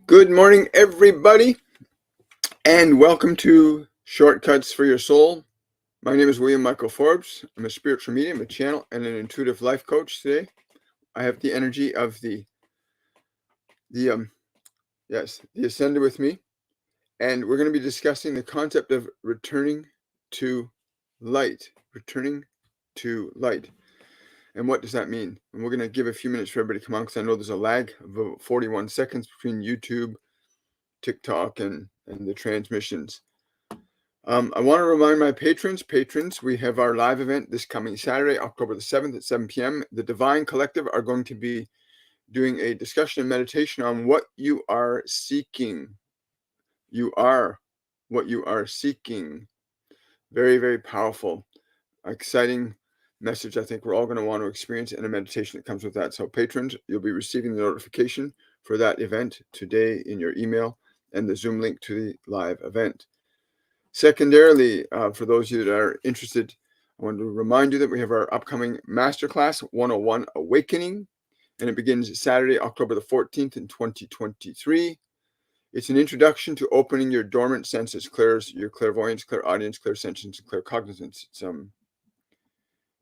Good morning, everybody, and welcome to Shortcuts for Your Soul. My name is William Michael Forbes. I'm a spiritual medium, a channel, and an intuitive life coach. Today, I have the energy of the Ascended with me, and we're going to be discussing the concept of returning to light. Returning to light. And what does that mean? And we're going to give a few minutes for everybody to come on, because I know there's a lag of about 41 seconds between YouTube, TikTok, and the transmissions. I want to remind my patrons, we have our live event this coming Saturday, October the 7th at 7 p.m. The Divine Collective are going to be doing a discussion and meditation on what you are seeking. You are what you are seeking. Very, very powerful, exciting message I think we're all going to want to experience, and a meditation that comes with that. So patrons, you'll be receiving the notification for that event today in your email, and the Zoom link to the live event. Secondarily, for those of you that are interested, I want to remind you that we have our upcoming Masterclass 101 Awakening, and it begins Saturday, October the 14th in 2023. It's an introduction to opening your dormant senses, your clairvoyance, clairaudience, clairsentience, and claircognizance.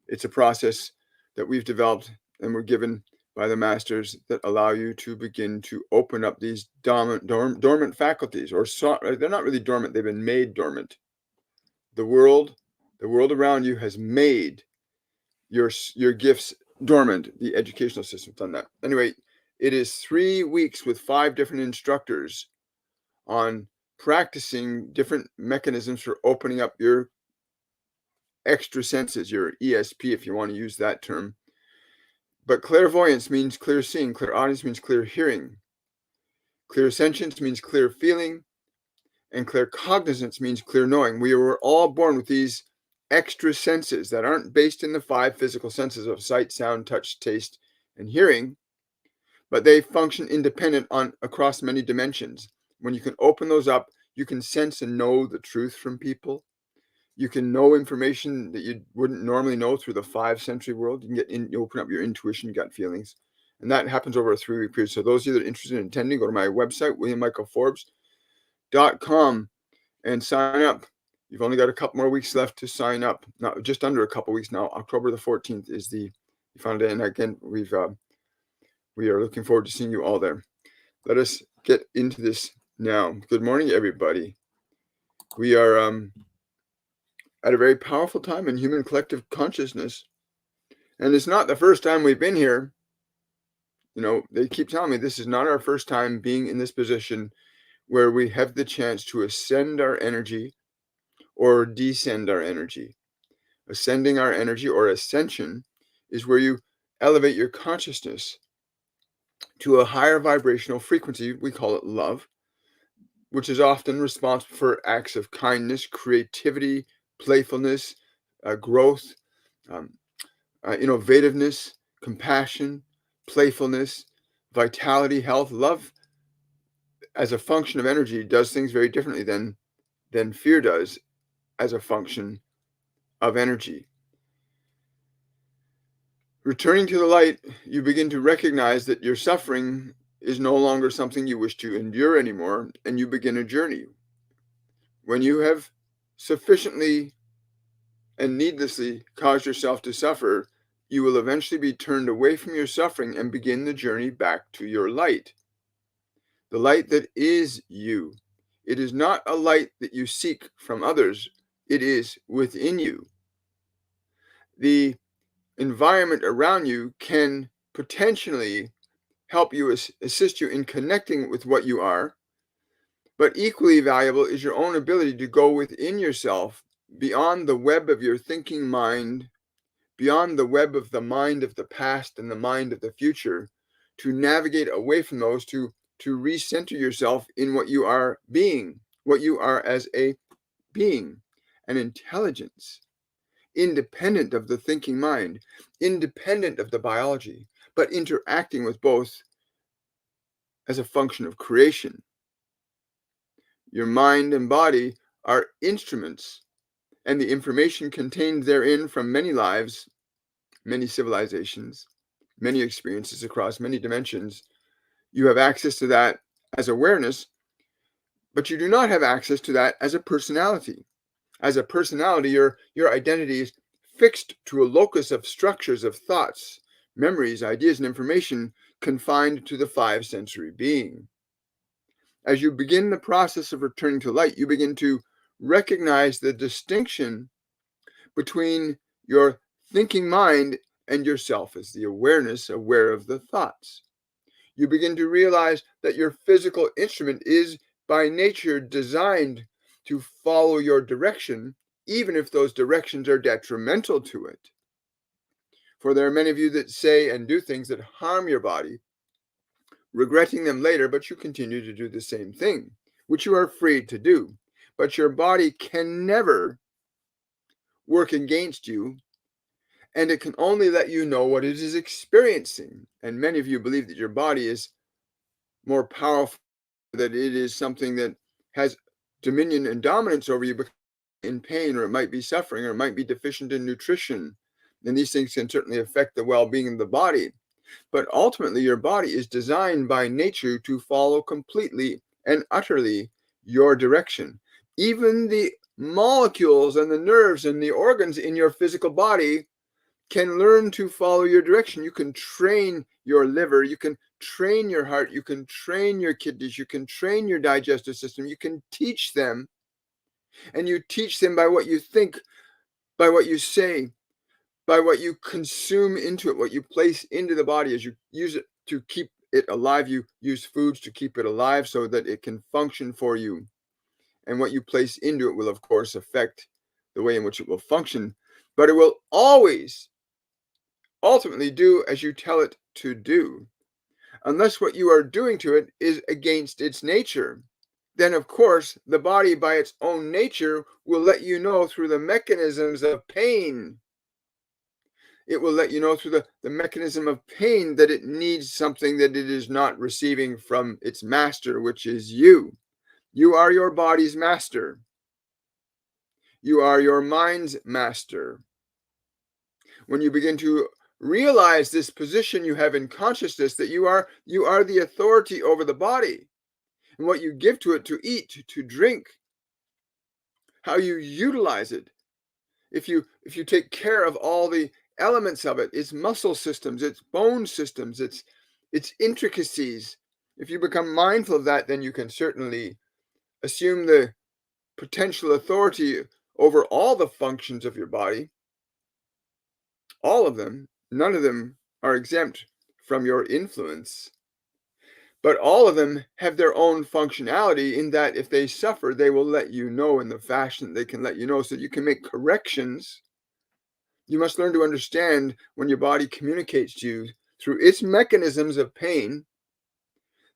It's a process that we've developed and we're given by the masters that allow you to begin to open up these dormant faculties, or they're not really dormant, they've been made dormant. The world around you has made your gifts dormant. The educational system's done that. Anyway, it is 3 weeks with 5 different instructors on practicing different mechanisms for opening up your extra senses, your ESP, if you want to use that term. But clairvoyance means clear seeing, clairaudience means clear hearing, clairsentience means clear feeling, and claircognizance means clear knowing. We were all born with these extra senses that aren't based in the 5 physical senses of sight, sound, touch, taste, and hearing, but they function independent across many dimensions. When you can open those up, you can sense and know the truth from people. You can know information that you wouldn't normally know through the 5-sensory world. You open up your intuition, gut feelings, and that happens over a 3-week period. So those of you that are interested in attending, go to my website, williammichaelforbes.com, and sign up. You've only got a couple more weeks left to sign up. Not just under a couple weeks now. October the 14th is the final day, and again, we are looking forward to seeing you all there. Let us get into this now. Good morning, everybody. We are at a very powerful time in human collective consciousness. And it's not the first time we've been here. You know, they keep telling me this is not our first time being in this position where we have the chance to ascend our energy or descend our energy. Ascending our energy, or ascension, is where you elevate your consciousness to a higher vibrational frequency. We call it love, which is often responsible for acts of kindness, creativity, playfulness, growth, innovativeness, compassion, playfulness, vitality, health. Love, as a function of energy, does things very differently than fear does as a function of energy. Returning to the light, you begin to recognize that your suffering is no longer something you wish to endure anymore, and you begin a journey. When you have sufficiently and needlessly caused yourself to suffer, you will eventually be turned away from your suffering and begin the journey back to your light. The light that is you. It is not a light that you seek from others. It is within you. The environment around you can potentially help you, assist you in connecting with what you are, but equally valuable is your own ability to go within yourself, beyond the web of your thinking mind, beyond the web of the mind of the past and the mind of the future, to navigate away from those, to recenter yourself in what you are being, what you are as a being, an intelligence, independent of the thinking mind, independent of the biology, but interacting with both as a function of creation. Your mind and body are instruments, and the information contained therein from many lives, many civilizations, many experiences across many dimensions. You have access to that as awareness, but you do not have access to that as a personality. As a personality, your identity is fixed to a locus of structures of thoughts, memories, ideas, and information confined to the five sensory being. As you begin the process of returning to light, you begin to recognize the distinction between your thinking mind and yourself as the awareness aware of the thoughts. You begin to realize that your physical instrument is by nature designed to follow your direction, even if those directions are detrimental to it. For there are many of you that say and do things that harm your body, regretting them later, but you continue to do the same thing, which you are free to do. But your body can never work against you, and it can only let you know what it is experiencing. And many of you believe that your body is more powerful, that it is something that has dominion and dominance over you because in pain, or it might be suffering, or it might be deficient in nutrition. And these things can certainly affect the well-being of the body. But ultimately, your body is designed by nature to follow completely and utterly your direction. Even the molecules and the nerves and the organs in your physical body can learn to follow your direction. You can train your liver, you can train your heart, you can train your kidneys, you can train your digestive system, you can teach them, and you teach them by what you think, by what you say, by what you consume into it, what you place into the body as you use it to keep it alive. You use foods to keep it alive so that it can function for you. And what you place into it will, of course, affect the way in which it will function, but it will always ultimately do as you tell it to do, unless what you are doing to it is against its nature. Then, of course, the body by its own nature will let you know through the mechanisms of pain. It will let you know through the mechanism of pain that it needs something that it is not receiving from its master, which is you. You are your body's master. You are your mind's master. When you begin to realize this position you have in consciousness, that you are the authority over the body, and what you give to it to eat, to drink, how you utilize it, if you take care of all the elements of it, its muscle systems, its bone systems, its intricacies, if you become mindful of that, then you can certainly assume the potential authority over all the functions of your body. All of them, none of them are exempt from your influence, but all of them have their own functionality in that if they suffer, they will let you know in the fashion they can let you know, so you can make corrections. You must learn to understand when your body communicates to you through its mechanisms of pain,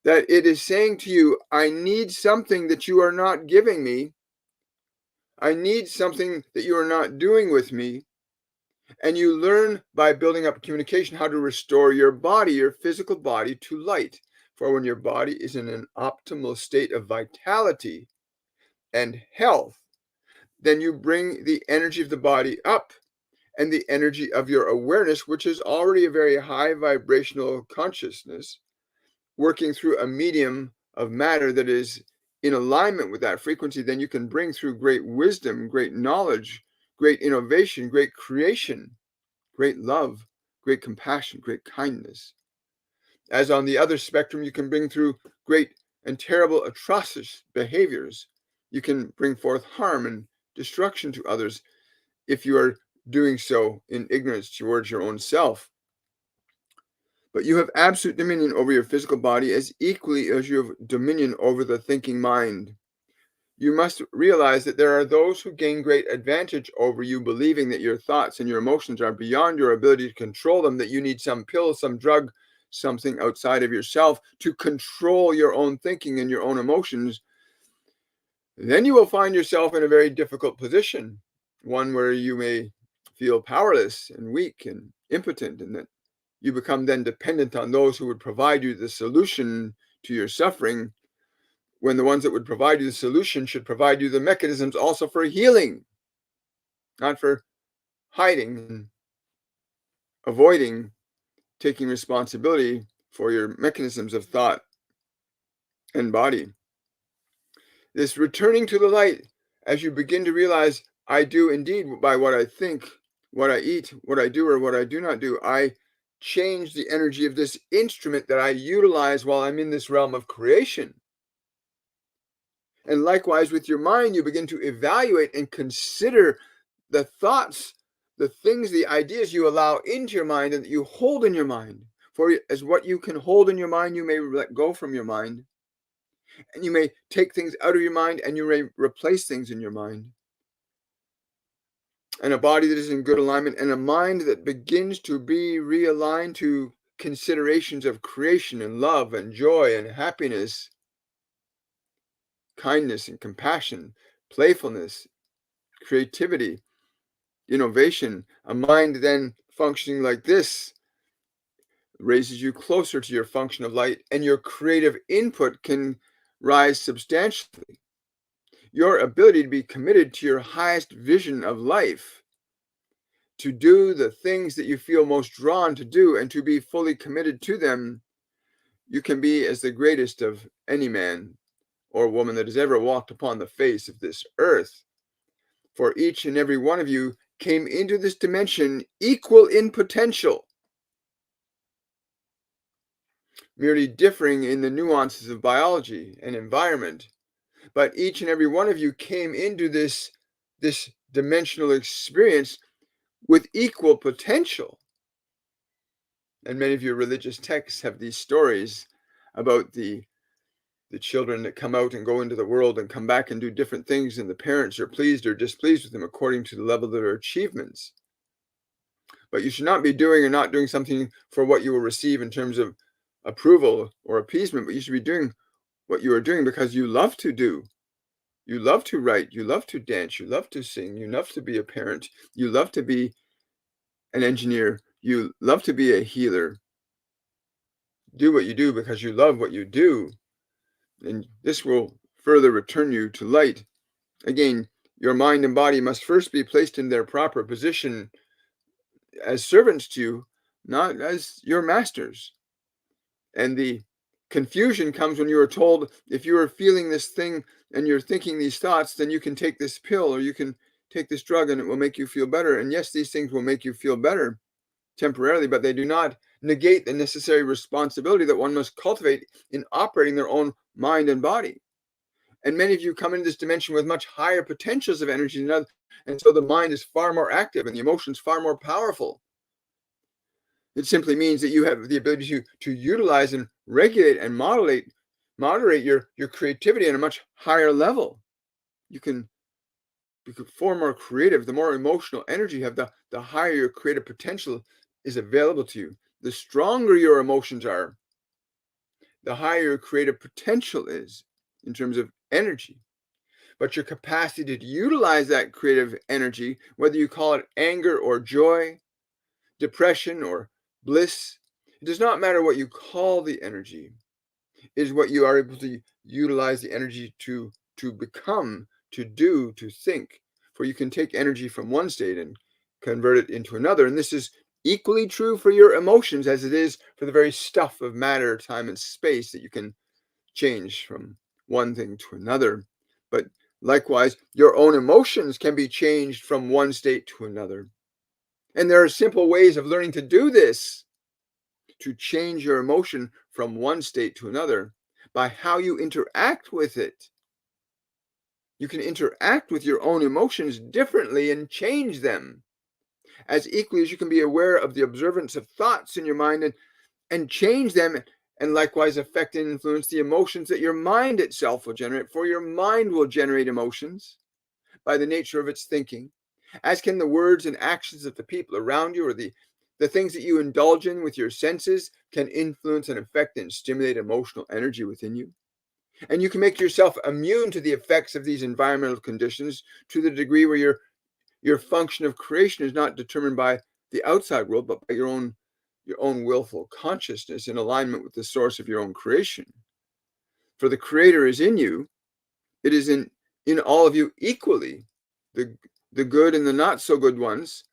that it is saying to you, I need something that you are not giving me. I need something that you are not doing with me. And you learn by building up communication how to restore your body, your physical body, to light. For when your body is in an optimal state of vitality and health, then you bring the energy of the body up, and the energy of your awareness, which is already a very high vibrational consciousness, working through a medium of matter that is in alignment with that frequency, then you can bring through great wisdom, great knowledge, great innovation, great creation, great love, great compassion, great kindness. As on the other spectrum, you can bring through great and terrible atrocious behaviors. You can bring forth harm and destruction to others if you are doing so in ignorance towards your own self. But you have absolute dominion over your physical body as equally as you have dominion over the thinking mind. You must realize that there are those who gain great advantage over you, believing that your thoughts and your emotions are beyond your ability to control them, that you need some pill, some drug, something outside of yourself to control your own thinking and your own emotions. Then you will find yourself in a very difficult position, one where you may feel powerless and weak and impotent, and that you become then dependent on those who would provide you the solution to your suffering, when the ones that would provide you the solution should provide you the mechanisms also for healing, not for hiding and avoiding taking responsibility for your mechanisms of thought and body. This returning to the light, as you begin to realize, I do indeed by what I think, what I eat, what I do or what I do not do, I change the energy of this instrument that I utilize while I'm in this realm of creation. And likewise with your mind, you begin to evaluate and consider the thoughts, the things, the ideas you allow into your mind and that you hold in your mind. For as what you can hold in your mind, you may let go from your mind. And you may take things out of your mind and you may replace things in your mind. And a body that is in good alignment and a mind that begins to be realigned to considerations of creation and love and joy and happiness, kindness and compassion, playfulness, creativity, innovation. A mind then functioning like this raises you closer to your function of light, and your creative input can rise substantially. Your ability to be committed to your highest vision of life, to do the things that you feel most drawn to do and to be fully committed to them, you can be as the greatest of any man or woman that has ever walked upon the face of this earth. For each and every one of you came into this dimension equal in potential, merely differing in the nuances of biology and environment. But each and every one of you came into this dimensional experience with equal potential. And many of your religious texts have these stories about the children that come out and go into the world and come back and do different things, and the parents are pleased or displeased with them according to the level of their achievements. But you should not be doing or not doing something for what you will receive in terms of approval or appeasement, but you should be doing what you are doing because you love to do. You love to write, you love to dance, you love to sing, you love to be a parent, you love to be an engineer, you love to be a healer. Do what you do because you love what you do, and this will further return you to light. Again, your mind and body must first be placed in their proper position as servants to you, not as your masters. And the confusion comes when you are told, if you are feeling this thing and you're thinking these thoughts, then you can take this pill or you can take this drug and it will make you feel better. And yes, these things will make you feel better temporarily, but they do not negate the necessary responsibility that one must cultivate in operating their own mind and body. And many of you come into this dimension with much higher potentials of energy than others, and so the mind is far more active and the emotions far more powerful. It simply means that you have the ability to utilize and regulate and moderate your creativity at a much higher level. You can become far more creative. The more emotional energy you have, the higher your creative potential is available to you. The stronger your emotions are, the higher your creative potential is in terms of energy. But your capacity to utilize that creative energy, whether you call it anger or joy, depression or bliss, it does not matter what you call the energy. It is what you are able to utilize the energy to become, to do, to think. For you can take energy from one state and convert it into another. And this is equally true for your emotions as it is for the very stuff of matter, time, and space that you can change from one thing to another. But likewise, your own emotions can be changed from one state to another. And there are simple ways of learning to do this, to change your emotion from one state to another by how you interact with it. You can interact with your own emotions differently and change them, as equally as you can be aware of the observance of thoughts in your mind and change them, and likewise affect and influence the emotions that your mind itself will generate. For your mind will generate emotions by the nature of its thinking, as can the words and actions of the people around you, or the things that you indulge in with your senses can influence and affect and stimulate emotional energy within you. And you can make yourself immune to the effects of these environmental conditions to the degree where your function of creation is not determined by the outside world, but by your own willful consciousness in alignment with the source of your own creation. For the Creator is in you. It is in all of you equally, the good and the not so good ones.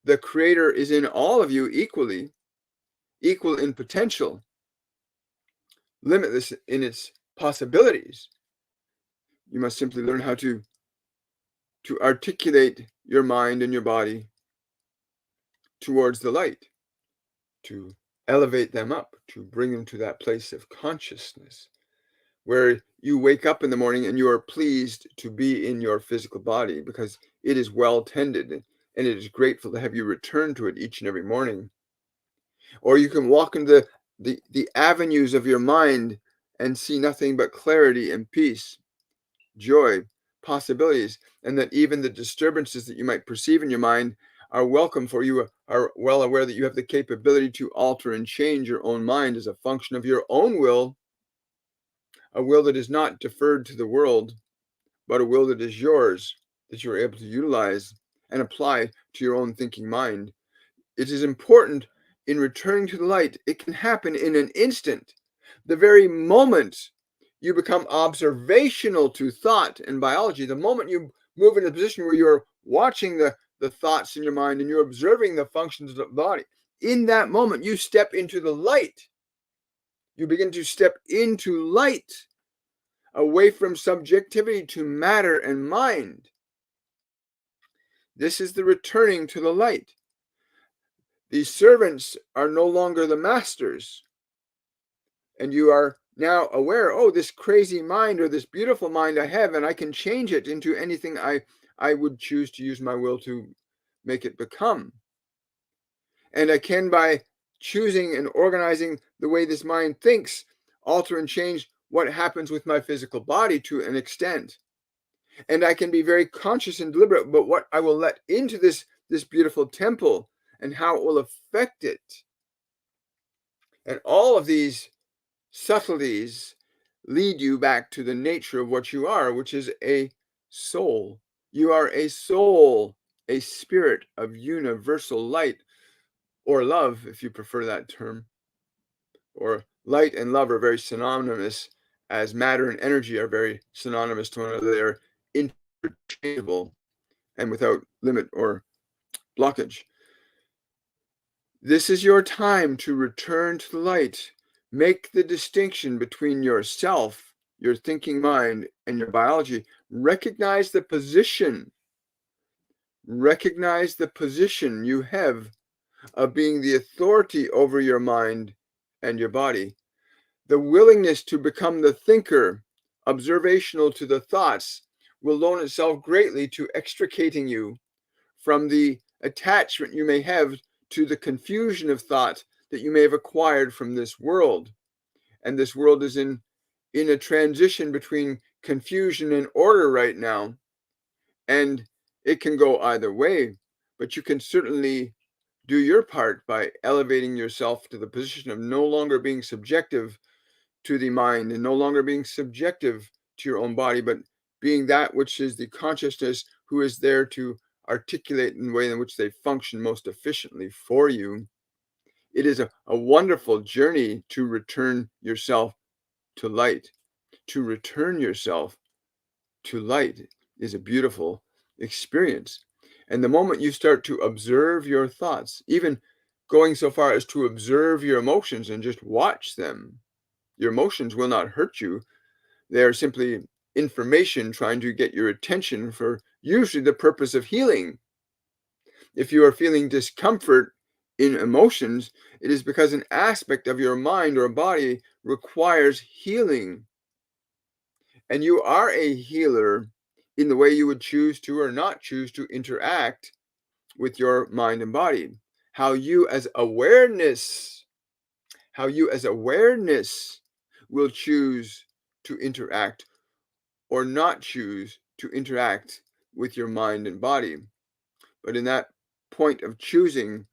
The Creator is in all of you equally, equal in potential, limitless in its possibilities. You must simply learn how to articulate your mind and your body towards the light, to elevate them up, to bring them to that place of consciousness where you wake up in the morning and you are pleased to be in your physical body because it is well tended and it is grateful to have you return to it each and every morning. Or you can walk into the avenues of your mind and see nothing but clarity and peace, joy, possibilities, and that even the disturbances that you might perceive in your mind are welcome, for you are well aware that you have the capability to alter and change your own mind as a function of your own will, a will that is not deferred to the world, but a will that is yours, that you're able to utilize and apply to your own thinking mind. It is important in returning to the light. It can happen in an instant. The very moment you become observational to thought and biology, the moment you move into a position where you're watching the thoughts in your mind and you're observing the functions of the body, in that moment you step into the light. You begin to step into light, away from subjectivity to matter and mind. This is the returning to the light. These servants are no longer the masters. And you are now aware, oh, this crazy mind or this beautiful mind I have, and I can change it into anything I would choose to use my will to make it become. And I can, by choosing and organizing the way this mind thinks, alter and change what happens with my physical body to an extent. And I can be very conscious and deliberate about what I will let into this beautiful temple and how it will affect it. And all of these subtleties lead you back to the nature of what you are, which is a soul. You are a soul, a spirit of universal light, or love, if you prefer that term. Or light and love are very synonymous, as matter and energy are very synonymous to one another. They're interchangeable and without limit or blockage. This is your time to return to the light. Make the distinction between yourself, your thinking mind, and your biology. Recognize the position. Recognize the position you have of being the authority over your mind and your body. The willingness to become the thinker, observational to the thoughts, will loan itself greatly to extricating you from the attachment you may have to the confusion of thought that you may have acquired from this world. And this world is in a transition between confusion and order right now. And it can go either way, but you can certainly do your part by elevating yourself to the position of no longer being subjective to the mind and no longer being subjective to your own body, but being that which is the consciousness who is there to articulate in the way in which they function most efficiently for you. It is a wonderful journey to return yourself to light. To return yourself to light is a beautiful experience. And the moment you start to observe your thoughts, even going so far as to observe your emotions and just watch them, your emotions will not hurt you. They are simply information trying to get your attention for usually the purpose of healing. If you are feeling discomfort in emotions, it is because an aspect of your mind or body requires healing. And you are a healer in the way you would choose to or not choose to interact with your mind and body. How you as awareness will choose to interact or not choose to interact with your mind and body. But in that point of choosing,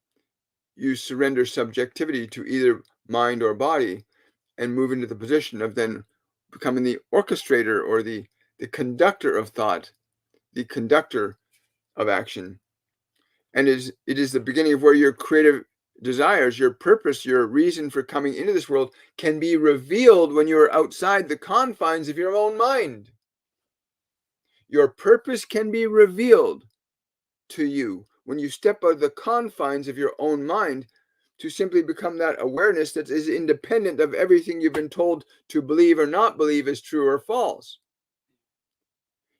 you surrender subjectivity to either mind or body and move into the position of then becoming the orchestrator or the conductor of thought, the conductor of action. And it is the beginning of where your creative desires, your purpose, your reason for coming into this world can be revealed when you are outside the confines of your own mind. Your purpose can be revealed to you when you step out of the confines of your own mind to simply become that awareness that is independent of everything you've been told to believe or not believe is true or false.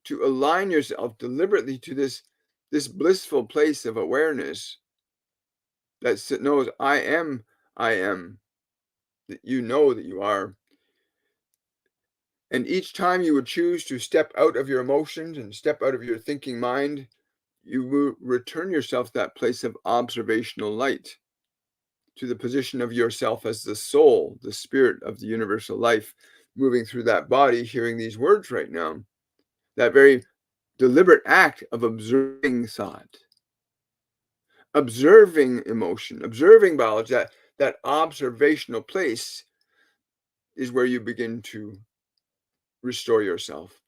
To align yourself deliberately to this blissful place of awareness that knows I am, that you know that you are. And each time you would choose to step out of your emotions and step out of your thinking mind, you will return yourself to that place of observational light, to the position of yourself as the soul, the spirit of the universal life, moving through that body, hearing these words right now. That very deliberate act of observing thought, observing emotion, observing biology, that observational place is where you begin to restore yourself,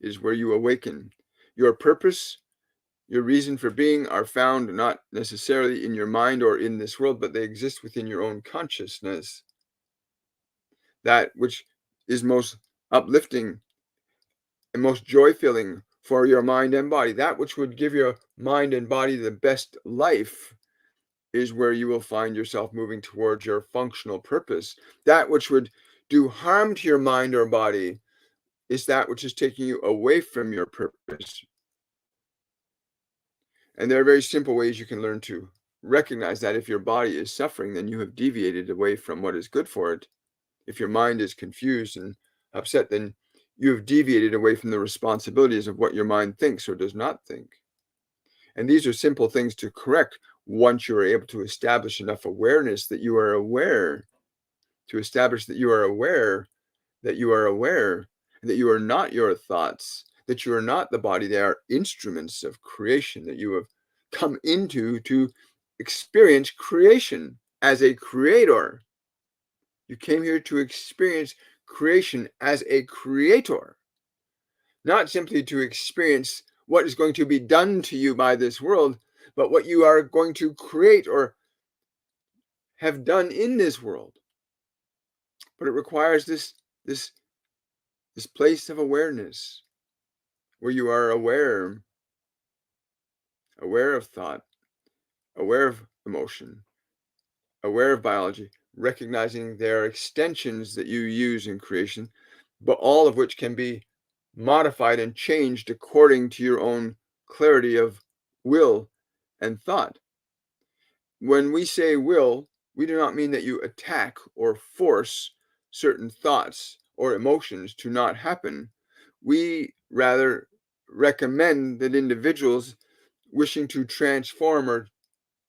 is where you awaken. Your purpose, your reason for being are found not necessarily in your mind or in this world, but they exist within your own consciousness. That which is most uplifting and most joy-filling for your mind and body, that which would give your mind and body the best life, is where you will find yourself moving towards your functional purpose. That which would do harm to your mind or body is that which is taking you away from your purpose. And there are very simple ways you can learn to recognize that. If your body is suffering, then you have deviated away from what is good for it. If your mind is confused and upset, then you have deviated away from the responsibilities of what your mind thinks or does not think. And these are simple things to correct once you are able to establish enough awareness that you are aware, to establish that you are aware, that you are aware, that you are not your thoughts, that you are not the body. They are instruments of creation that you have come into to experience creation as a creator. You came here to experience creation as a creator, not simply to experience what is going to be done to you by this world, but what you are going to create or have done in this world. But it requires this place of awareness where you are aware of thought, aware of emotion, aware of biology, recognizing there are extensions that you use in creation, but all of which can be modified and changed according to your own clarity of will and thought. When we say will, we do not mean that you attack or force certain thoughts or emotions to not happen. We rather recommend that individuals wishing to transform or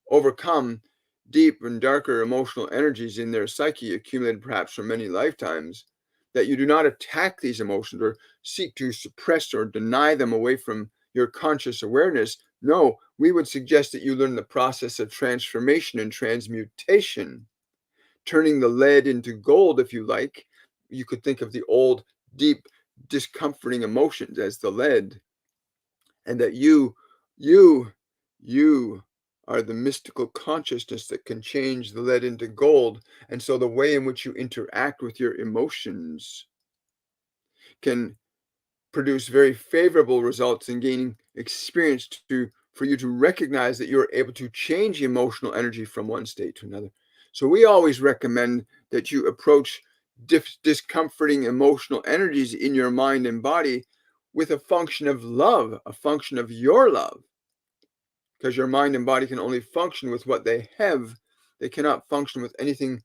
overcome deep and darker emotional energies in their psyche, accumulated perhaps from many lifetimes, that you do not attack these emotions or seek to suppress or deny them away from your conscious awareness. No, we would suggest that you learn the process of transformation and transmutation, turning the lead into gold, if you like. You could think of the old, deep, discomforting emotions as the lead, and that you are the mystical consciousness that can change the lead into gold. And so the way in which you interact with your emotions can produce very favorable results in gaining experience for you to recognize that you're able to change emotional energy from one state to another. So we always recommend that you approach discomforting emotional energies in your mind and body with a function of love, a function of your love, because your mind and body can only function with what they have. They cannot function with anything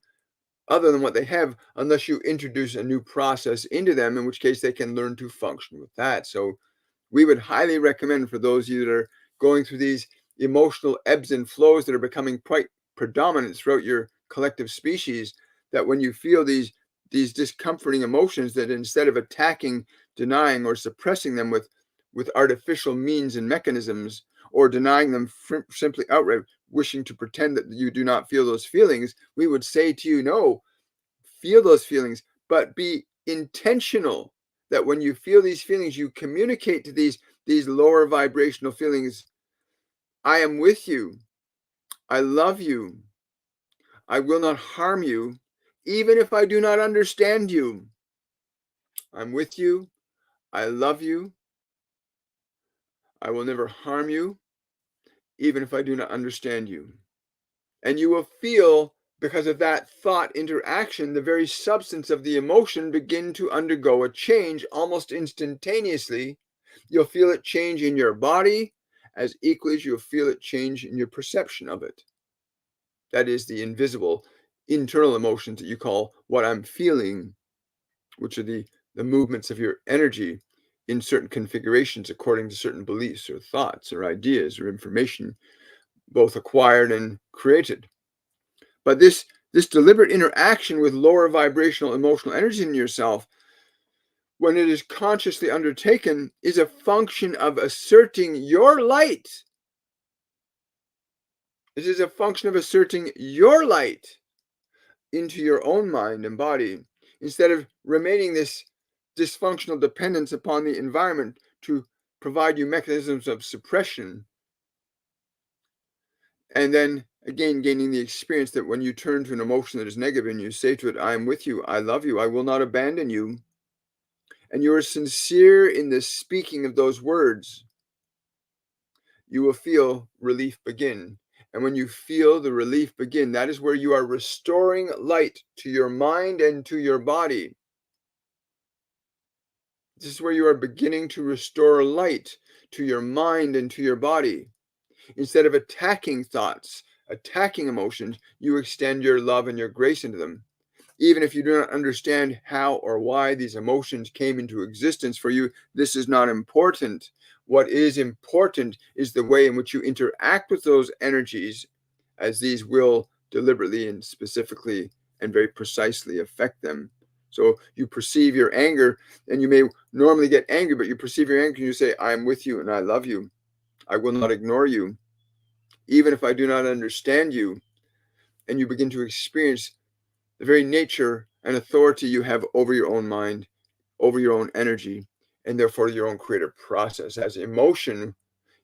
other than what they have unless you introduce a new process into them, in which case they can learn to function with that. So we would highly recommend, for those of you that are going through these emotional ebbs and flows that are becoming quite predominant throughout your collective species, that when you feel these discomforting emotions, that instead of attacking, denying, or suppressing them with artificial means and mechanisms, or denying them simply outright, wishing to pretend that you do not feel those feelings, we would say to you, no, feel those feelings, but be intentional, that when you feel these feelings, you communicate to these lower vibrational feelings, I am with you, I love you, I will not harm you, even if I do not understand you. I'm with you, I love you, I will never harm you, even if I do not understand you. And you will feel, because of that thought interaction, the very substance of the emotion begin to undergo a change almost instantaneously. You'll feel it change in your body as equally as you'll feel it change in your perception of it. That is the invisible internal emotions that you call what I'm feeling, which are the movements of your energy in certain configurations according to certain beliefs or thoughts or ideas or information, both acquired and created. But this deliberate interaction with lower vibrational emotional energy in yourself, when it is consciously undertaken, is a function of asserting your light. It is a function of asserting your light into your own mind and body, instead of remaining this dysfunctional dependence upon the environment to provide you mechanisms of suppression. And then again, gaining the experience that when you turn to an emotion that is negative and you say to it, I am with you, I love you, I will not abandon you, and you are sincere in the speaking of those words, you will feel relief begin. And when you feel the relief begin, that is where you are restoring light to your mind and to your body. This is where you are beginning to restore light to your mind and to your body. Instead of attacking thoughts, attacking emotions, you extend your love and your grace into them. Even if you do not understand how or why these emotions came into existence for you, this is not important. What is important is the way in which you interact with those energies, as these will deliberately and specifically and very precisely affect them. So you perceive your anger, and you may normally get angry, but you perceive your anger and you say, I am with you and I love you. I will not ignore you, even if I do not understand you. And you begin to experience the very nature and authority you have over your own mind, over your own energy, and therefore your own creative process. As emotion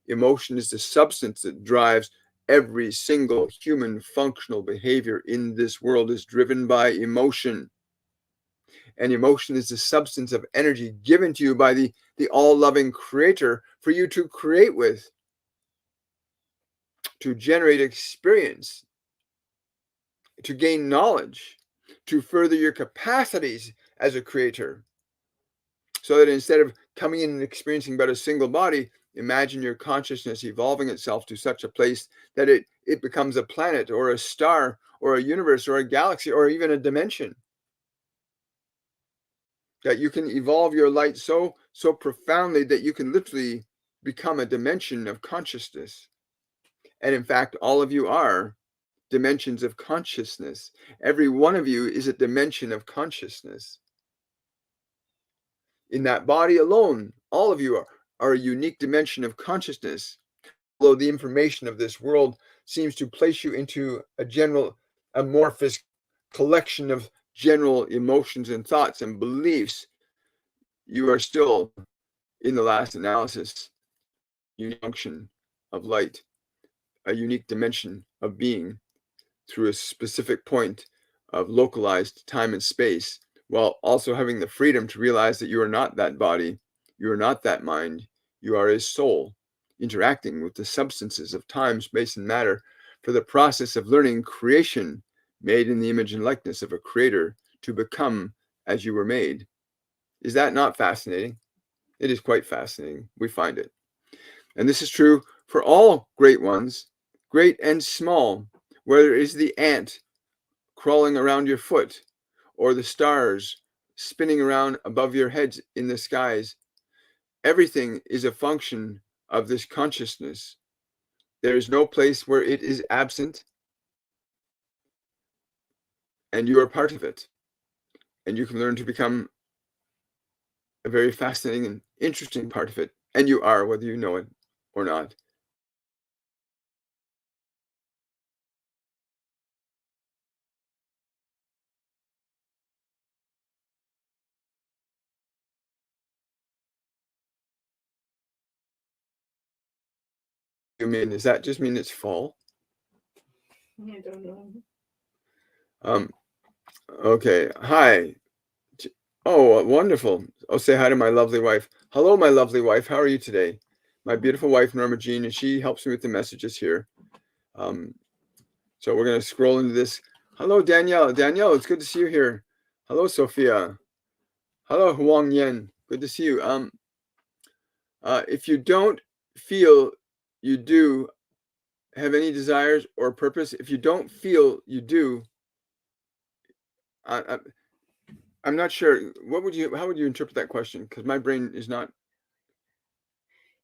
is the substance that drives every single human functional behavior in this world is driven by emotion. And emotion is the substance of energy given to you by the all-loving creator for you to create with, to generate experience, to gain knowledge, to further your capacities as a creator. So that instead of coming in and experiencing but a single body, imagine your consciousness evolving itself to such a place that it becomes a planet or a star or a universe or a galaxy or even a dimension. That you can evolve your light so profoundly that you can literally become a dimension of consciousness. And in fact, all of you are dimensions of consciousness. Every one of you is a dimension of consciousness. In that body alone, all of you are a unique dimension of consciousness. Although the information of this world seems to place you into a general amorphous collection of general emotions and thoughts and beliefs, you are still, in the last analysis, a unique function of light, a unique dimension of being through a specific point of localized time and space, while also having the freedom to realize that you are not that body, you are not that mind, you are a soul interacting with the substances of time, space, and matter for the process of learning creation, made in the image and likeness of a creator, to become as you were made. Is that not fascinating? It is quite fascinating. We find it. And this is true for all great ones, great and small, whether it is the ant crawling around your foot or the stars spinning around above your heads in the skies. Everything is a function of this consciousness. There is no place where it is absent, and you are part of it. And you can learn to become a very fascinating and interesting part of it. And you are, whether you know it or not. You mean, does that just mean it's fall? I don't know. Okay. Hi. Oh, wonderful. I'll say hi to my lovely wife. Hello, my lovely wife. How are you today? My beautiful wife, Norma Jean, and she helps me with the messages here. So we're going to scroll into this. Hello, Danielle. Danielle, it's good to see you here. Hello, Sophia. Hello, Huang Yen. Good to see you. If you don't feel you do have any desires or purpose, if you don't feel you do, I'm not sure. How would you interpret that question? Because my brain is not.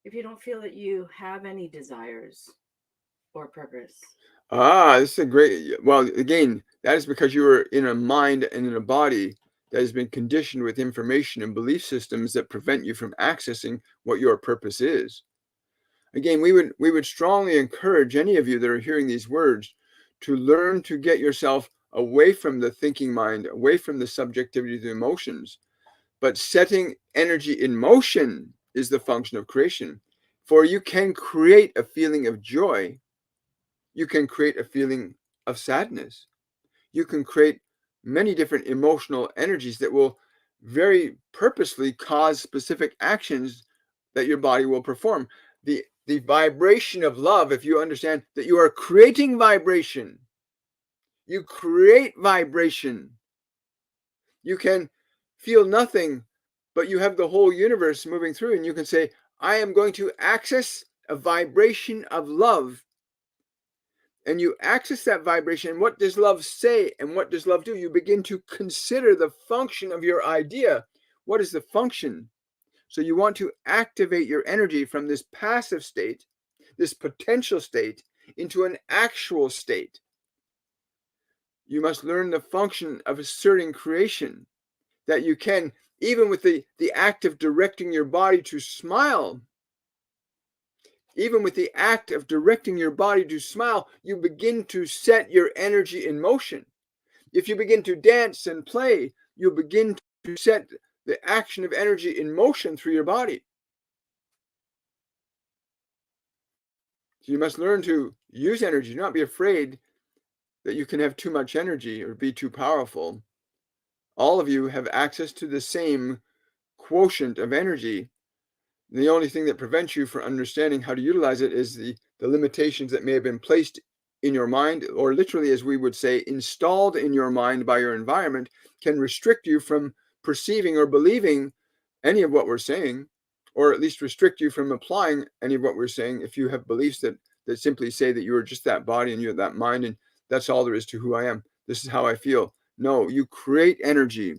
If you don't feel that you have any desires or purpose. This is a great. Well, again, that is because you are in a mind and in a body that has been conditioned with information and belief systems that prevent you from accessing what your purpose is. Again, we would strongly encourage any of you that are hearing these words to learn to get yourself away from the thinking mind, away from the subjectivity of the emotions. But setting energy in motion is the function of creation. For you can create a feeling of joy. You can create a feeling of sadness. You can create many different emotional energies that will very purposely cause specific actions that your body will perform. The vibration of love, if you understand that you are creating vibration, you create vibration. You can feel nothing, but you have the whole universe moving through, and you can say, I am going to access a vibration of love. And you access that vibration. And what does love say? And what does love do? You begin to consider the function of your idea. What is the function? So you want to activate your energy from this passive state, this potential state, into an actual state. You must learn the function of asserting creation, that you can, even with the act of directing your body to smile, even with the act of directing your body to smile, you begin to set your energy in motion. If you begin to dance and play, you begin to set the action of energy in motion through your body. So you must learn to use energy, not be afraid that you can have too much energy or be too powerful. All of you have access to the same quotient of energy. The only thing that prevents you from understanding how to utilize it is the limitations that may have been placed in your mind, or literally, as we would say, installed in your mind by your environment, can restrict you from perceiving or believing any of what we're saying, or at least restrict you from applying any of what we're saying if you have beliefs that simply say that you are just that body and you're that mind and that's all there is to who I am. This is how I feel. No, you create energy.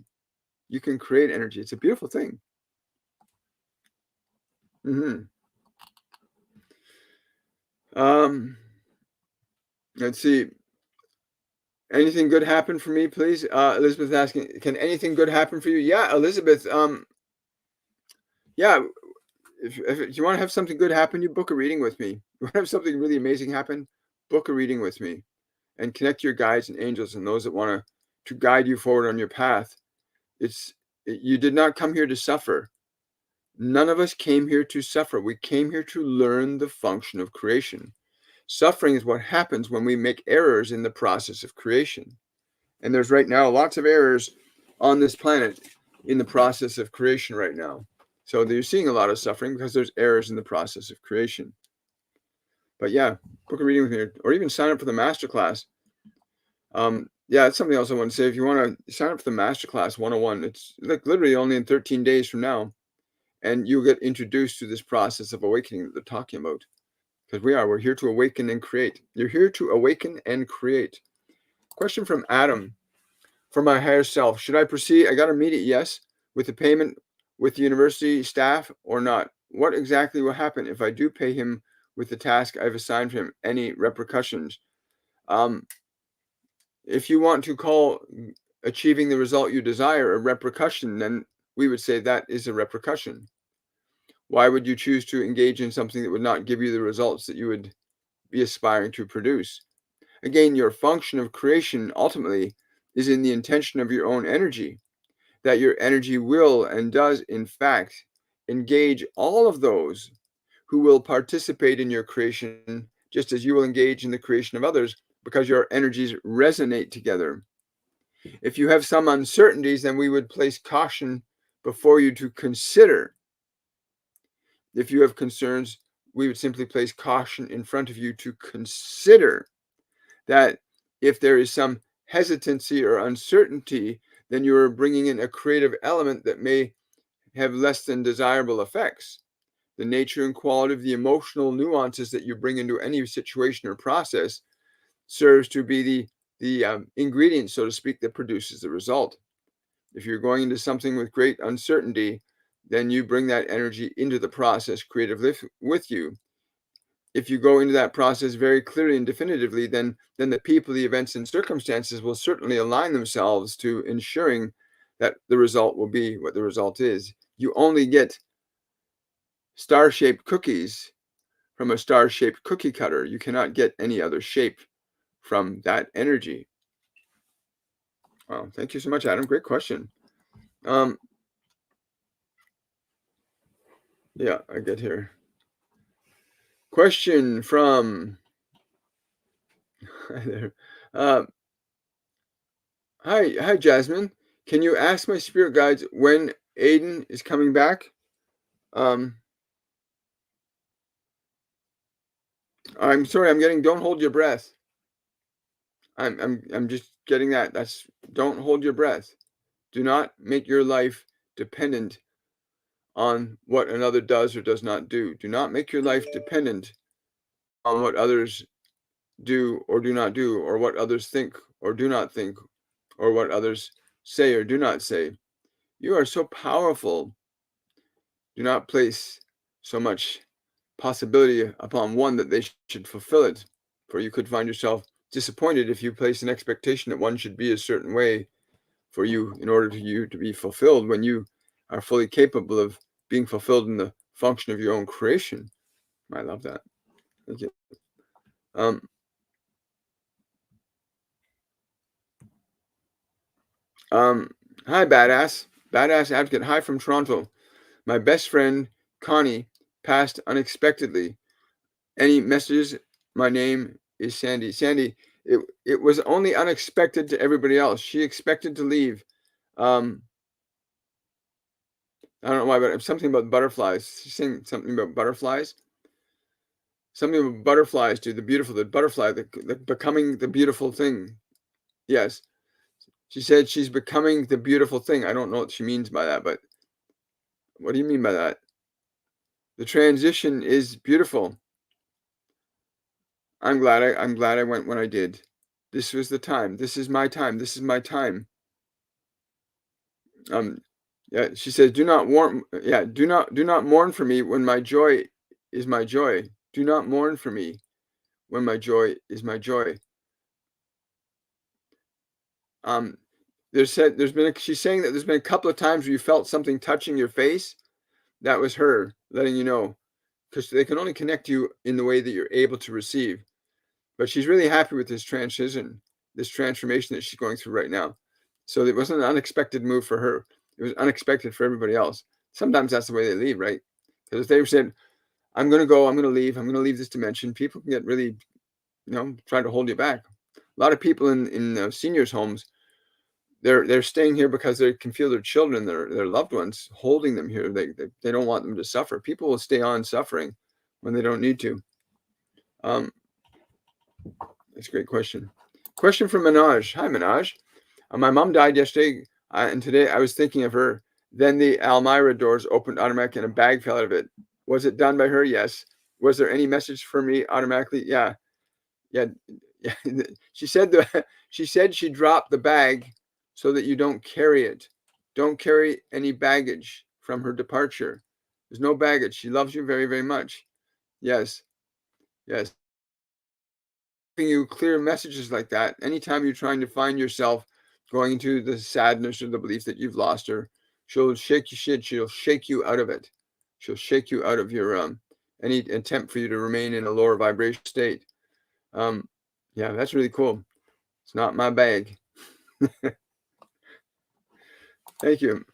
You can create energy. It's a beautiful thing. Let's see. Anything good happen for me, please? Elizabeth asking, can anything good happen for you? Yeah, Elizabeth. Yeah, if you want to have something good happen, you book a reading with me. You want to have something really amazing happen, book a reading with me, and connect your guides and angels and those that want to guide you forward on your path. You did not come here to suffer. None of us came here to suffer. We came here to learn the function of creation. Suffering is what happens when we make errors in the process of creation. And there's right now lots of errors on this planet in the process of creation right now. So you're seeing a lot of suffering because there's errors in the process of creation. But yeah, book a reading with me, or even sign up for the Masterclass. Yeah, that's something else I want to say. If you want to sign up for the Masterclass 101, it's like literally only in 13 days from now. And you'll get introduced to this process of awakening that they're talking about. Because we're here to awaken and create. You're here to awaken and create. Question from Adam. For my higher self, should I proceed? I got to meet it, yes, with the payment with the university staff or not? What exactly will happen if I do pay him with the task I've assigned for him? Any repercussions? If you want to call achieving the result you desire a repercussion, then we would say that is a repercussion. Why would you choose to engage in something that would not give you the results that you would be aspiring to produce? Again, your function of creation ultimately is in the intention of your own energy, that your energy will and does, in fact, engage all of those who will participate in your creation, just as you will engage in the creation of others, because your energies resonate together. If you have some uncertainties, then we would place caution before you to consider. If you have concerns, we would simply place caution in front of you to consider that if there is some hesitancy or uncertainty, then you're bringing in a creative element that may have less than desirable effects. The nature and quality of the emotional nuances that you bring into any situation or process serves to be the ingredient, so to speak, that produces the result. If you're going into something with great uncertainty, then you bring that energy into the process creatively with you. If you go into that process very clearly and definitively, then the people, the events, and circumstances will certainly align themselves to ensuring that the result will be what the result is. You only get star-shaped cookies from a star-shaped cookie cutter. You cannot get any other shape from that energy. Wow, thank you so much, Adam. Great question. Yeah, I get here. Question from hi there. Hi, Jasmine. Can you ask my spirit guides when Aiden is coming back? I'm sorry. I'm getting. Don't hold your breath. I'm just getting that. That's don't hold your breath. Do not make your life dependent on what another does or does not do. Do not make your life dependent on what others do or do not do, or what others think or do not think, or what others say or do not say. You are so powerful. Do not place so much possibility upon one that they should fulfill it, for you could find yourself disappointed if you place an expectation that one should be a certain way for you in order to you to be fulfilled, when you are fully capable of being fulfilled in the function of your own creation. I love that. Thank you. Hi, badass advocate. Hi from Toronto. My best friend Connie passed unexpectedly. Any messages? My name is Sandy. Sandy, it was only unexpected to everybody else. She expected to leave. I don't know why, but something about butterflies. She's saying something about butterflies. Something about butterflies, dude. The butterfly, the becoming the beautiful thing. Yes. She said she's becoming the beautiful thing. I don't know what she means by that, but what do you mean by that? The transition is beautiful. I'm glad I went when I did. This was the time. This is my time. This is my time. Yeah, she says, do not mourn. Yeah, do not mourn for me when my joy is my joy. Do not mourn for me when my joy is my joy. She's saying that there's been a couple of times where you felt something touching your face. That was her letting you know, because they can only connect you in the way that you're able to receive. But she's really happy with this transition, this transformation that she's going through right now. So it wasn't an unexpected move for her. It was unexpected for everybody else. Sometimes that's the way they leave, right? Because if they said, I'm going to go, I'm going to leave this dimension, people can get really, try to hold you back. A lot of people in seniors' homes, they're staying here because they can feel their children, their loved ones holding them here. They don't want them to suffer. People will stay on suffering when they don't need to. That's a great question. Question from Minaj. Hi, Minaj. My mom died yesterday, and today I was thinking of her. Then the Almira doors opened automatically and a bag fell out of it. Was it done by her? Yes. Was there any message for me automatically? Yeah. She said she dropped the bag so that you don't carry it. Don't carry any baggage from her departure. There's no baggage. She loves you very, very much. Yes. You clear messages like that. Anytime you're trying to find yourself going into the sadness or the belief that you've lost her, she'll shake you shit. She'll shake you out of it. She'll shake you out of your any attempt for you to remain in a lower vibration state. Yeah, that's really cool. It's not my bag. Thank you.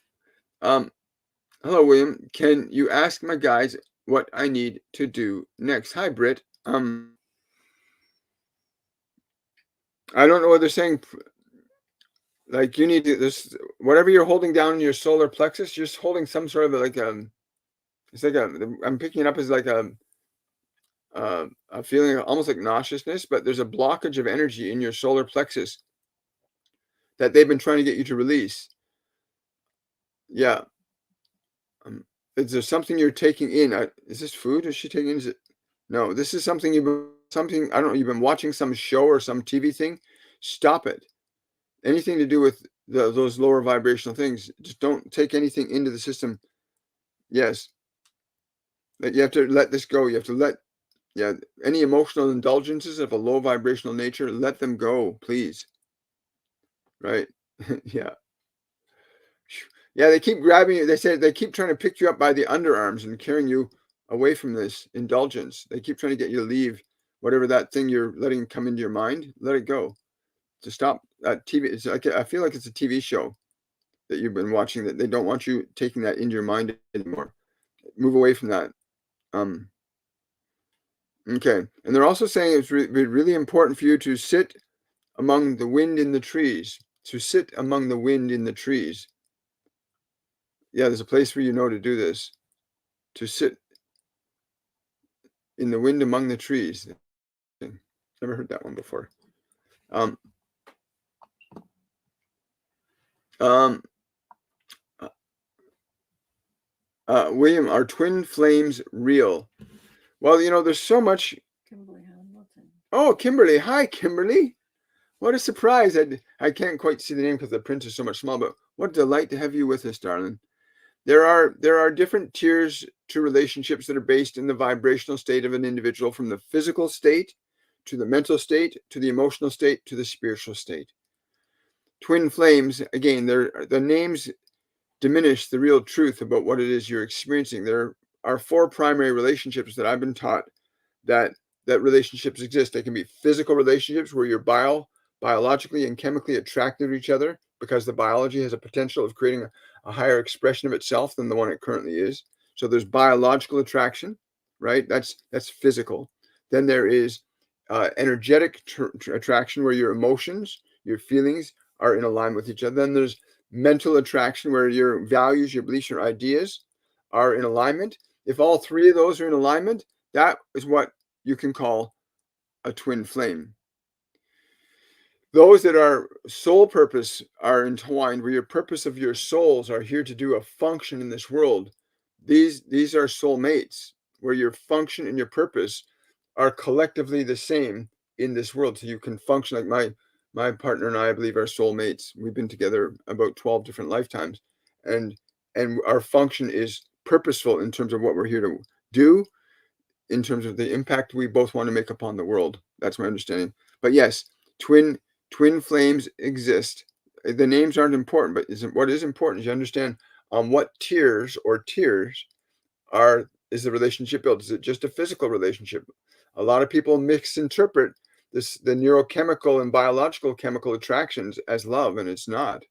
Hello, William. Can you ask my guides what I need to do next? Hi, Britt. I don't know what they're saying. Like, you need to, this, whatever you're holding down in your solar plexus, you're just holding some sort of it's like I'm picking it up as like a feeling almost like nauseousness, but there's a blockage of energy in your solar plexus that they've been trying to get you to release. Yeah. Is there something you're taking in? Is this food? Is she taking in? Is it? No, this is something something, I don't know, you've been watching some show or some TV thing. Stop it. Anything to do with those lower vibrational things, just don't take anything into the system. Yes. You have to let this go. You have to let, yeah, any emotional indulgences of a low vibrational nature, let them go, please. Right? Yeah. Yeah, they keep grabbing you. They say they keep trying to pick you up by the underarms and carrying you away from this indulgence. They keep trying to get you to leave whatever that thing you're letting come into your mind. Let it go. To stop that TV. It's like, I feel like it's a TV show that you've been watching, that they don't want you taking that into your mind anymore. Move away from that. Okay. And they're also saying it's really important for you to sit among the wind in the trees. To sit among the wind in the trees. Yeah, there's a place where you know to do this. To sit in the wind among the trees. Never heard that one before. William, are twin flames real? Well, there's so much. Kimberly Hamilton. Oh, Kimberly. Hi, Kimberly. What a surprise. I can't quite see the name because the print is so much small, but what a delight to have you with us, darling. There are different tiers to relationships that are based in the vibrational state of an individual, from the physical state to the mental state to the emotional state to the spiritual state. Twin flames, again, the names diminish the real truth about what it is you're experiencing. There are 4 primary relationships that I've been taught that relationships exist. They can be physical relationships where you're biologically and chemically attracted to each other because the biology has a potential of creating a higher expression of itself than the one it currently is. So there's biological attraction, right? That's physical. Then there is energetic attraction, where your emotions, your feelings are in alignment with each other. Then there's mental attraction, where your values, your beliefs, your ideas are in alignment. If all 3 of those are in alignment, that is what you can call a twin flame. Those that are soul purpose are entwined, where your purpose of your souls are here to do a function in this world. These are soul mates, where your function and your purpose are collectively the same in this world. So you can function like my partner and I believe, are soul mates. We've been together about 12 different lifetimes, and our function is purposeful in terms of what we're here to do, in terms of the impact we both want to make upon the world. That's my understanding. But yes, twin flames exist. The names aren't important, but what is important is you understand on what tiers is the relationship built. Is it just a physical relationship? A lot of people misinterpret the neurochemical and biological chemical attractions as love, and it's not.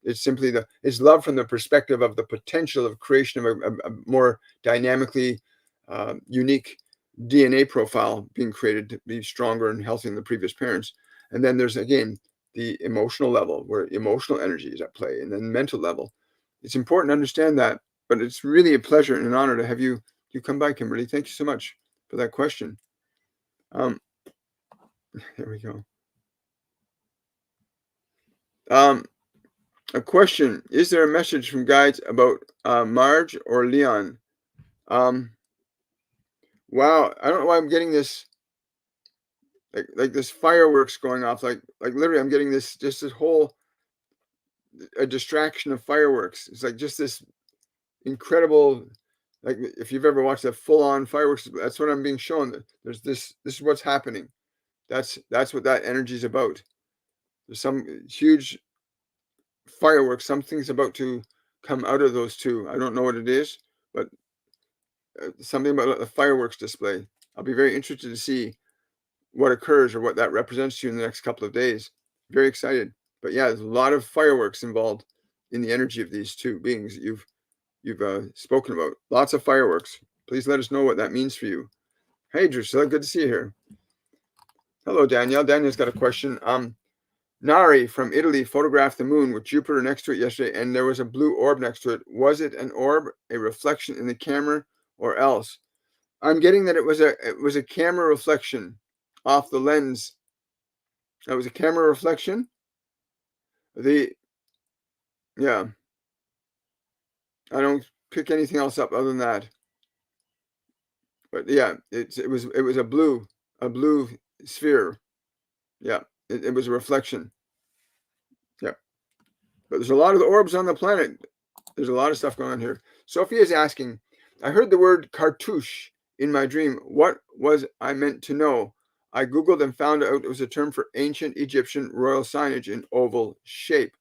It's simply it's love from the perspective of the potential of creation of a more dynamically unique DNA profile being created to be stronger and healthier than the previous parents. And then there's, again, the emotional level, where emotional energy is at play, and then mental level. It's important to understand that, but it's really a pleasure and an honor to have you come by, Kimberly. Thank you so much for that question. There we go. A question: is there a message from guides about Marge or Leon? Wow, I don't know why I'm getting this, like this fireworks going off, like literally I'm getting this whole a distraction of fireworks. It's like just this incredible, like if you've ever watched a full-on fireworks, that's what I'm being shown. There's this is what's happening. That's what that energy is about. There's some huge fireworks, something's about to come out of those 2. I don't know what it is, but something about a fireworks display. I'll be very interested to see what occurs or what that represents to you in the next couple of days. Very excited. But yeah, there's a lot of fireworks involved in the energy of these 2 beings that you've spoken about. Lots of fireworks. Please let us know what that means for you. Hey, Drusilla, good to see you here. Hello, Danielle. Danielle's got a question. Nari from Italy photographed the moon with Jupiter next to it yesterday, and there was a blue orb next to it. Was it an orb, a reflection in the camera, or else? I'm getting that it was a camera reflection off the lens. That was a camera reflection. Yeah, I don't pick anything else up other than that. But yeah, it was a blue sphere. Yeah, it was a reflection. Yeah, but there's a lot of the orbs on the planet. There's a lot of stuff going on here. Sophia is asking, I heard the word cartouche in my dream. What was I meant to know? I Googled and found out it was a term for ancient Egyptian royal signage in oval shape.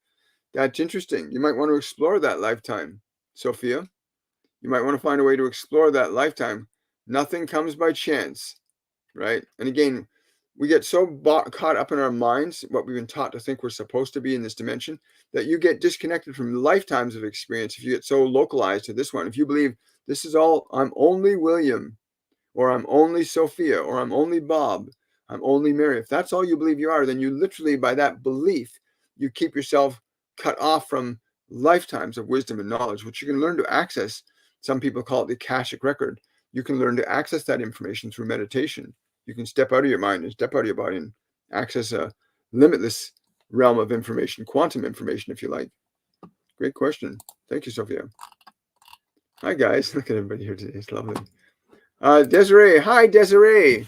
That's interesting. You might want to explore that lifetime, Sophia. You might want to find a way to explore that lifetime. Nothing comes by chance, right? And again, we get so caught up in our minds, what we've been taught to think we're supposed to be in this dimension, that you get disconnected from lifetimes of experience. If you get so localized to this one, if you believe this is all, I'm only William, or I'm only Sophia, or I'm only Bob, I'm only Mary. If that's all you believe you are, then you literally, by that belief, you keep yourself cut off from lifetimes of wisdom and knowledge, which you can learn to access. Some people call it the Akashic record. You can learn to access that information through meditation. You can step out of your mind and step out of your body and access a limitless realm of information, quantum information, if you like. Great question. Thank you, Sophia. Hi, guys. Look at everybody here today. It's lovely. Desiree. Hi, Desiree.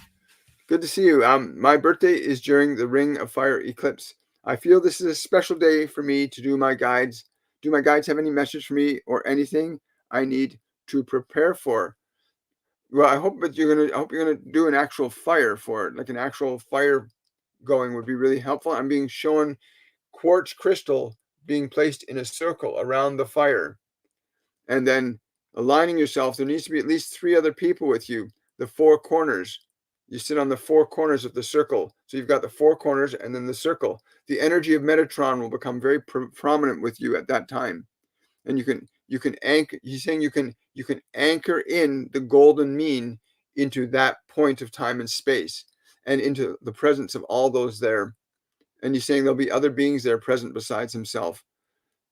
Good to see you. My birthday is during the Ring of Fire eclipse. I feel this is a special day for me to do my guides. Do my guides have any message for me or anything I need to prepare for? Well, I hope that you're gonna do an actual fire for it, like an actual fire going would be really helpful. I'm being shown quartz crystal being placed in a circle around the fire, and then aligning yourself. There needs to be at least 3 other people with you. The 4 corners. You sit on the 4 corners of the circle. So you've got the 4 corners and then the circle. The energy of Metatron will become very prominent with you at that time, and you can anchor. He's saying you can anchor in the golden mean into that point of time and space, and into the presence of all those there. And he's saying there'll be other beings there present besides himself.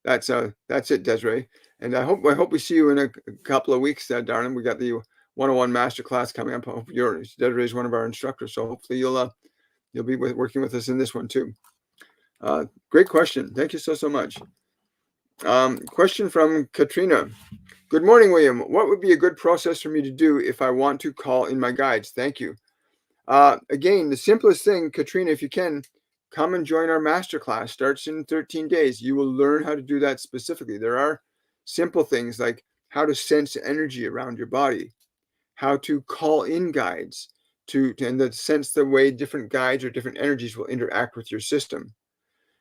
That's it, Desiree. And I hope we see you in a couple of weeks, darling. We got the 101 Masterclass coming up. I hope Desiree is one of our instructors, so hopefully you'll be working with us in this one too. Great question. Thank you so much. Question from Katrina. Good morning, William. What would be a good process for me to do if I want to call in my guides? Thank you. Again, the simplest thing, Katrina, if you can, come and join our masterclass. Starts in 13 days. You will learn how to do that specifically. There are simple things like how to sense energy around your body, how to call in guides, and sense the way different guides or different energies will interact with your system.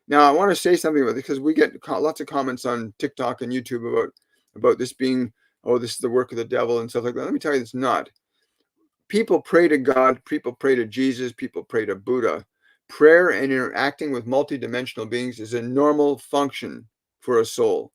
Now, I want to say something about this because we get lots of comments on TikTok and YouTube about this being, oh, this is the work of the devil and stuff like that. Let me tell you, it's not. People pray to God, people pray to Jesus, people pray to Buddha. Prayer and interacting with multidimensional beings is a normal function for a soul.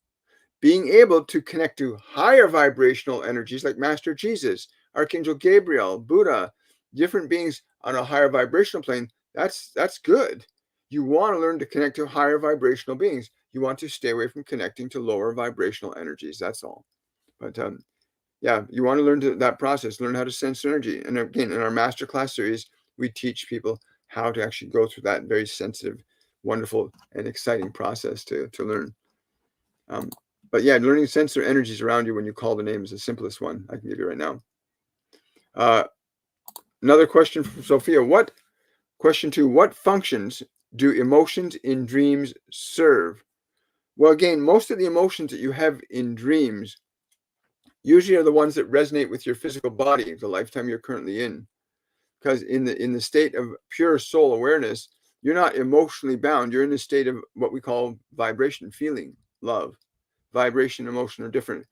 Being able to connect to higher vibrational energies like Master Jesus, Archangel Gabriel, Buddha, different beings on a higher vibrational plane, that's good. You want to learn to connect to higher vibrational beings. You want to stay away from connecting to lower vibrational energies. That's all. But yeah, you want to learn that process, learn how to sense energy. And again, in our masterclass series, we teach people how to actually go through that very sensitive, wonderful, and exciting process to learn. But yeah, learning to sense their energies around you when you call the name is the simplest one I can give you right now. Another question from Sophia. Question 2, what functions do emotions in dreams serve? Well, again, most of the emotions that you have in dreams usually are the ones that resonate with your physical body, the lifetime you're currently in. Because in the state of pure soul awareness, you're not emotionally bound. You're in a state of what we call vibration, feeling, love. Vibration, emotion are different.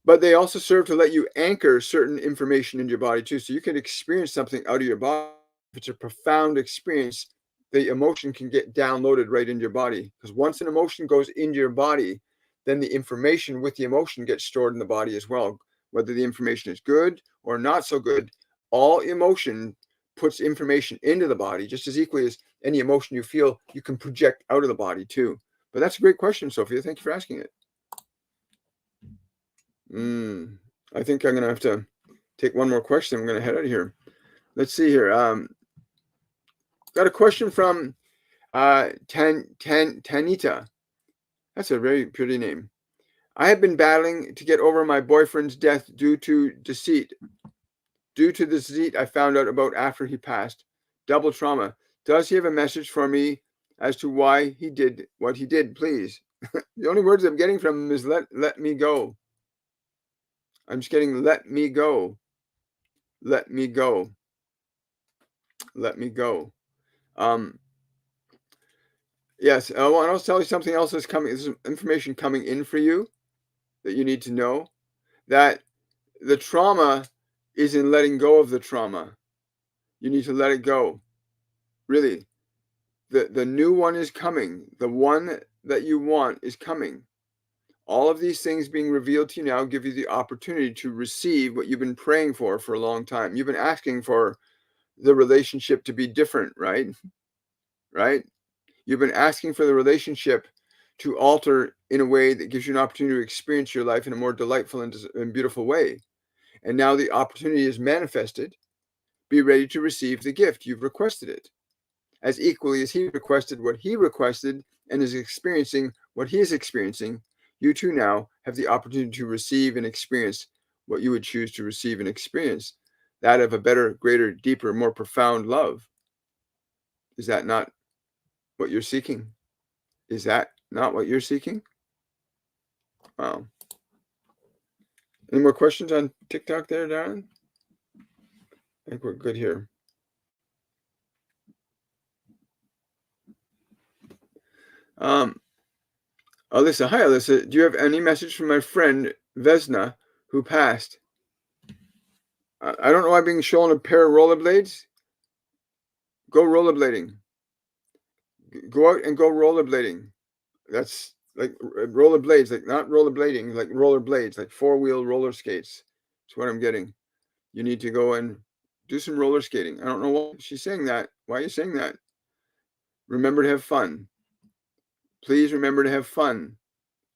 But they also serve to let you anchor certain information in your body too. So you can experience something out of your body. If it's a profound experience, the emotion can get downloaded right into your body. Because once an emotion goes into your body, then the information with the emotion gets stored in the body as well. Whether the information is good or not so good, all emotion puts information into the body just as equally as any emotion you feel, you can project out of the body too. But that's a great question, Sophia. Thank you for asking it. I think I'm going to have to take one more question. I'm going to head out of here. Let's see here. Got a question from Tanita. That's a very pretty name. I have been battling to get over my boyfriend's death due to deceit. Due to the deceit I found out about after he passed. Double trauma. Does he have a message for me as to why he did what he did, please? The only words I'm getting from him is let me go. I'm just getting let me go. Let me go. Let me go. Yes, I want to tell you something else that's coming. There's some information coming in for you that you need to know. That the trauma is in letting go of the trauma. You need to let it go. Really. The new one is coming. The one that you want is coming. All of these things being revealed to you now give you the opportunity to receive what you've been praying for a long time. You've been asking for the relationship to be different, right? Right? You've been asking for the relationship to alter in a way that gives you an opportunity to experience your life in a more delightful and beautiful way. And now the opportunity is manifested. Be ready to receive the gift. You've requested it. As equally as he requested what he requested and is experiencing what he is experiencing, you too now have the opportunity to receive and experience what you would choose to receive and experience. That of a better, greater, deeper, more profound love. Is that not what you're seeking? Is that not what you're seeking? Wow. Any more questions on TikTok there, Darren? I think we're good here. Alyssa, hi Alyssa. Do you have any message from my friend Vesna who passed? I don't know why I'm being shown a pair of rollerblades. Go rollerblading. Go out and go rollerblading. That's like rollerblades, like not rollerblading, like rollerblades, like four-wheel roller skates. That's what I'm getting. You need to go and do some roller skating. I don't know why she's saying that. Why are you saying that? Remember to have fun. Please remember to have fun.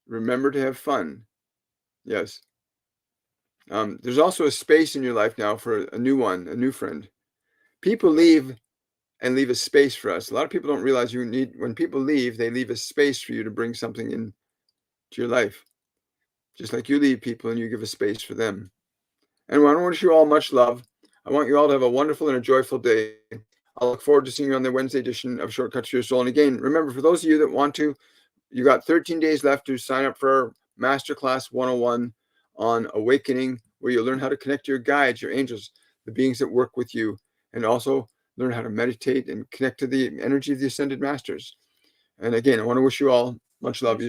Remember to have fun. Yes. There's also a space in your life now for a new one, a new friend. People leave and leave a space for us. A lot of people don't realize when people leave, they leave a space for you to bring something in to your life. Just like you leave people and you give a space for them. And I want to wish you all much love. I want you all to have a wonderful and a joyful day. I'll look forward to seeing you on the Wednesday edition of Shortcuts to Your Soul. And again, remember, for those of you that want to, you got 13 days left to sign up for Masterclass 101 on awakening, where you'll learn how to connect to your guides, your angels, the beings that work with you, and also learn how to meditate and connect to the energy of the Ascended Masters. And again, I want to wish you all much love.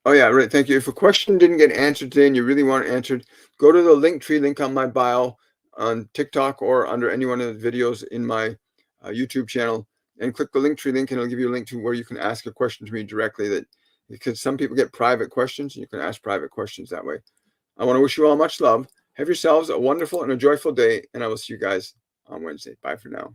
Oh yeah, right. Thank you. If a question didn't get answered today and you really want it answered, go to the Linktree link on my bio on TikTok or under any one of the videos in my YouTube channel, and click the Linktree link, and it'll give you a link to where you can ask a question to me directly. Because some people get private questions, and you can ask private questions that way. I want to wish you all much love. Have yourselves a wonderful and a joyful day, and I will see you guys on Wednesday. Bye for now.